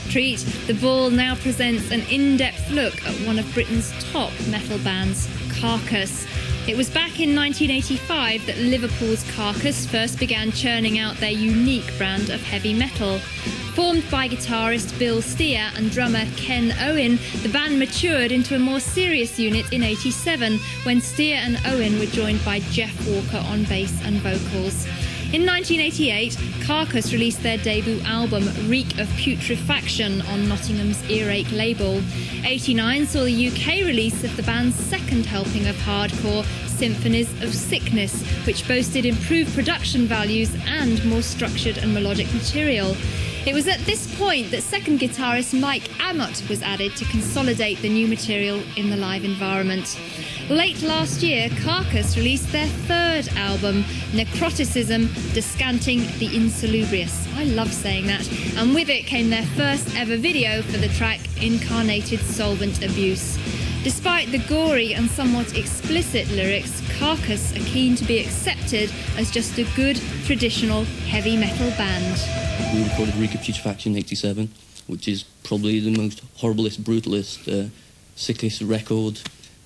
treat, The Ball now presents an in-depth look at one of Britain's top metal bands, Carcass. It was back in 1985 that Liverpool's Carcass first began churning out their unique brand of heavy metal. Formed by guitarist Bill Steer and drummer Ken Owen, the band matured into a more serious unit in '87 when Steer and Owen were joined by Jeff Walker on bass and vocals. In 1988, Carcass released their debut album, Reek of Putrefaction, on Nottingham's Earache label. '89 saw the UK release of the band's second helping of hardcore, Symphonies of Sickness, which boasted improved production values and more structured and melodic material. It was at this point that second guitarist Mike Amott was added to consolidate the new material in the live environment. Late last year, Carcass released their third album, Necroticism, Descanting the Insalubrious. I love saying that. And with it came their first ever video for the track Incarnated Solvent Abuse. Despite the gory and somewhat explicit lyrics, Carcass are keen to be accepted as just a good, traditional heavy metal band. We recorded Reek of Putrefaction in '87, which is probably the most horriblest, brutalist, sickest record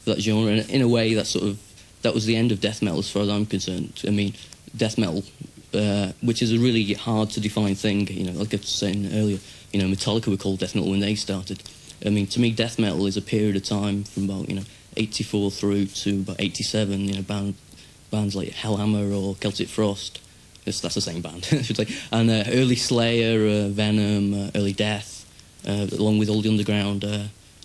for that genre. And in a way, that was the end of death metal as far as I'm concerned. I mean, death metal, which is a really hard to define thing, you know, like I was saying earlier, you know, Metallica were called death metal when they started. I mean, to me, death metal is a period of time from about, you know, '84 through to about '87, you know, bands like Hellhammer or Celtic Frost. That's the same band, I should say. And early Slayer, Venom, early Death, along with all the underground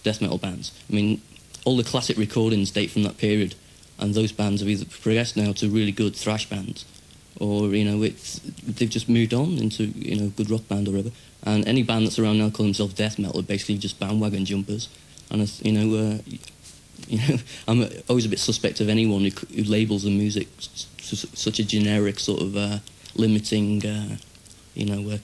death metal bands. I mean, all the classic recordings date from that period, and those bands have either progressed now to really good thrash bands, or, you know, they've just moved on into, you know, good rock band or whatever. And any band that's around now calling themselves death metal are basically just bandwagon jumpers. And you know, I'm always a bit suspect of anyone who labels the music such a generic sort of limiting, you know,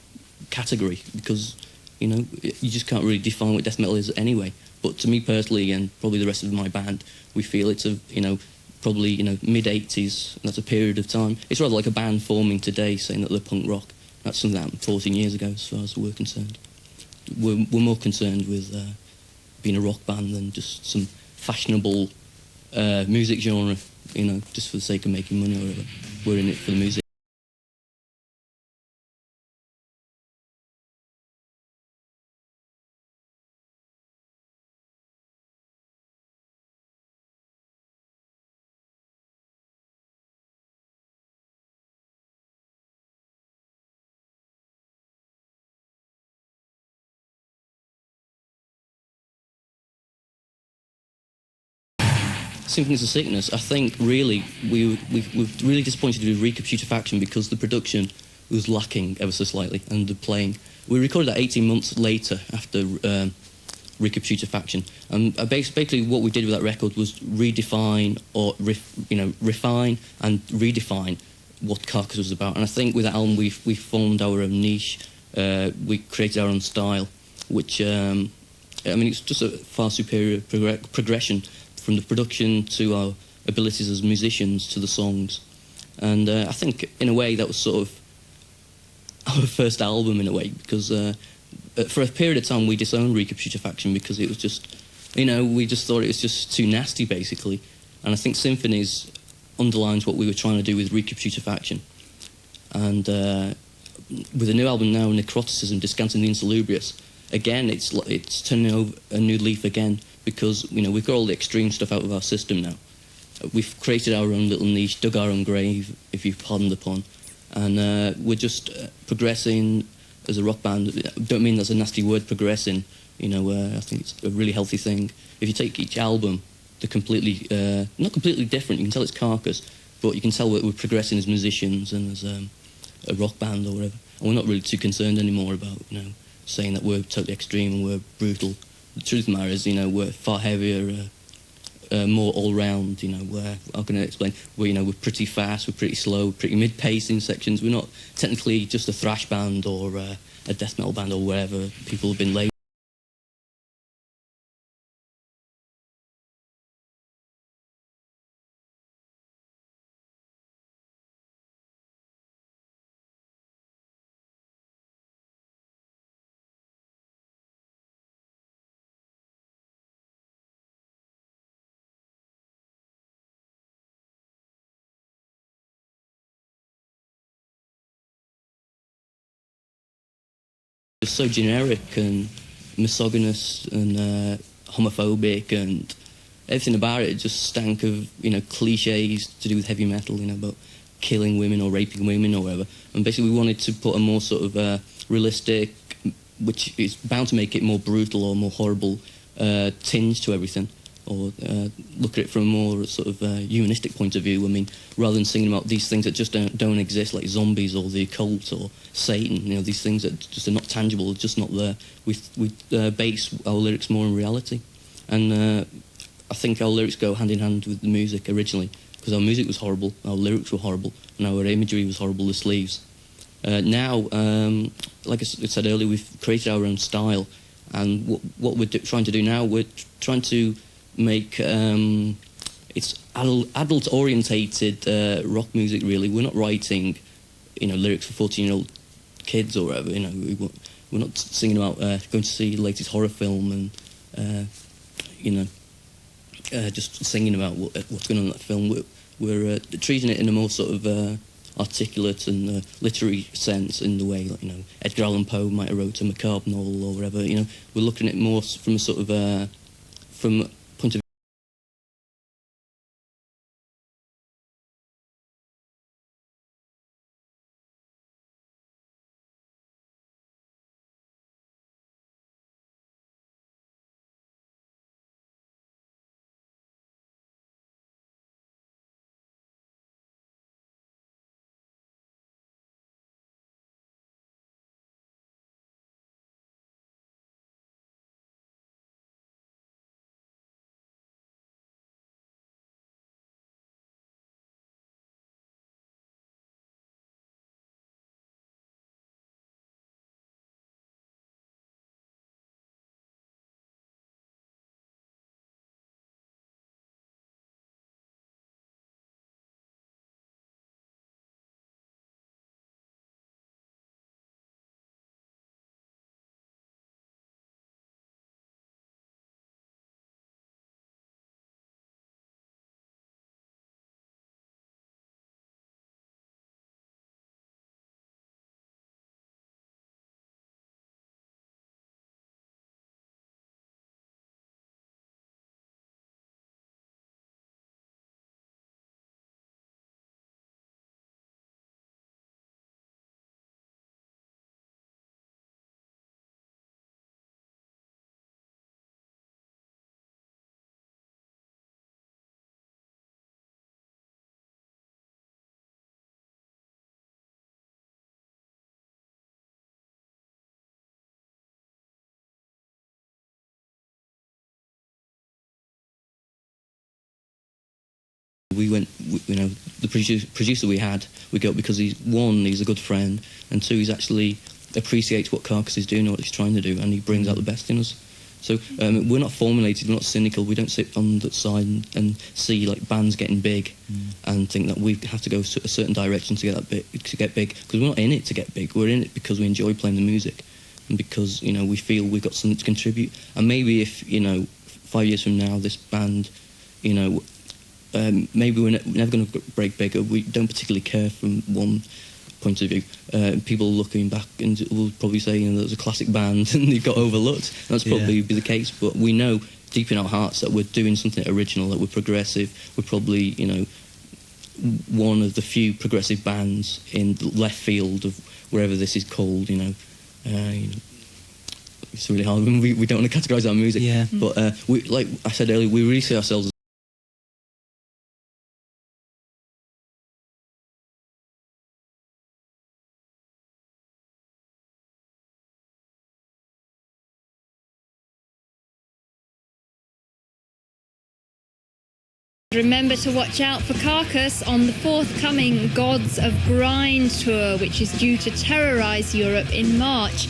category, because, you know, you just can't really define what death metal is anyway. But to me personally, and probably the rest of my band, we feel it's a, you know, probably, you know, mid-'80s, and that's a period of time. It's rather like a band forming today saying that they're punk rock. That's something that happened 14 years ago, as far as we're concerned. We're more concerned with being a rock band than just some fashionable music genre, you know, just for the sake of making money or whatever. We're in it for the music. Symphonies of Sickness, I think really we're really disappointed with Reek of Putrefaction because the production was lacking ever so slightly, and the playing. We recorded that 18 months later after Reek of Putrefaction, and basically what we did with that record was redefine or refine and redefine what Carcass was about. And I think with that album we formed our own niche. We created our own style, which I mean, it's just a far superior progression from the production to our abilities as musicians to the songs. And I think, in a way, that was sort of our first album, in a way, because for a period of time we disowned Reek of Putrefaction because it was just, you know, we just thought it was just too nasty, basically. And I think Symphonies underlines what we were trying to do with Reek of Putrefaction. And with a new album now, Necroticism, Descanting the Insalubrious, again, it's turning over a new leaf again, because, you know, we've got all the extreme stuff out of our system now. We've created our own little niche, dug our own grave, if you've pardoned the pun, and we're just progressing as a rock band. I don't mean that's a nasty word, progressing. You know, I think it's a really healthy thing. If you take each album, they're completely, not completely different. You can tell it's Carcass, but you can tell we're progressing as musicians and as a rock band or whatever. And we're not really too concerned anymore about, you know, saying that we're totally extreme and we're brutal. The truth of the matter is, you know, we're far heavier, more all-round, you know, how can I explain? You know, we're pretty fast, we're pretty slow, pretty mid-pace in sections. We're not technically just a thrash band or a death metal band or wherever people have been labelled. It's so generic and misogynist and homophobic, and everything about it just stank of, you know, cliches to do with heavy metal, you know, about killing women or raping women or whatever. And basically we wanted to put a more sort of realistic, which is bound to make it more brutal or more horrible, tinge to everything, or look at it from a more sort of humanistic point of view. I mean, rather than singing about these things that just don't exist, like zombies or the occult or Satan, you know, these things that just are not tangible, just not there. We base our lyrics more on reality, and I think our lyrics go hand in hand with the music originally, because our music was horrible, our lyrics were horrible, and our imagery was horrible, the sleeves. Now, like I said earlier, we've created our own style, and what we're trying to do now, we're trying to make it's adult-orientated rock music. Really, we're not writing, you know, lyrics for 14-year-old kids or whatever. You know, we're not singing about going to see the latest horror film and you know, just singing about what's going on in that film. We're treating it in a more sort of articulate and literary sense, in the way, like, you know, Edgar Allan Poe might have wrote a macabre novel or whatever. You know, we're looking at it more from a sort of from a point of we went, you know, the producer we got because he's a good friend, and two, he's actually appreciates what Carcass is doing, what he's trying to do, and he brings out the best in us. So we're not formulated, we're not cynical, we don't sit on the side and see like bands getting big and think that we have to go a certain direction to get big, because we're not in it to get big, we're in it because we enjoy playing the music, and because, you know, we feel we've got something to contribute. And maybe if, you know, 5 years from now this band, you know, maybe we're never going to break big, or we don't particularly care from one point of view. People looking back and will probably say, you know, there's a classic band and they got overlooked. That's probably be the case, but we know deep in our hearts that we're doing something original, that we're progressive. We're probably, you know, one of the few progressive bands in the left field of wherever this is called, you know. It's really hard. We don't want to categorise our music, but we, like I said earlier, we really see ourselves as Remember to watch out for Carcass on the forthcoming Gods of Grind tour, which is due to terrorise Europe in March.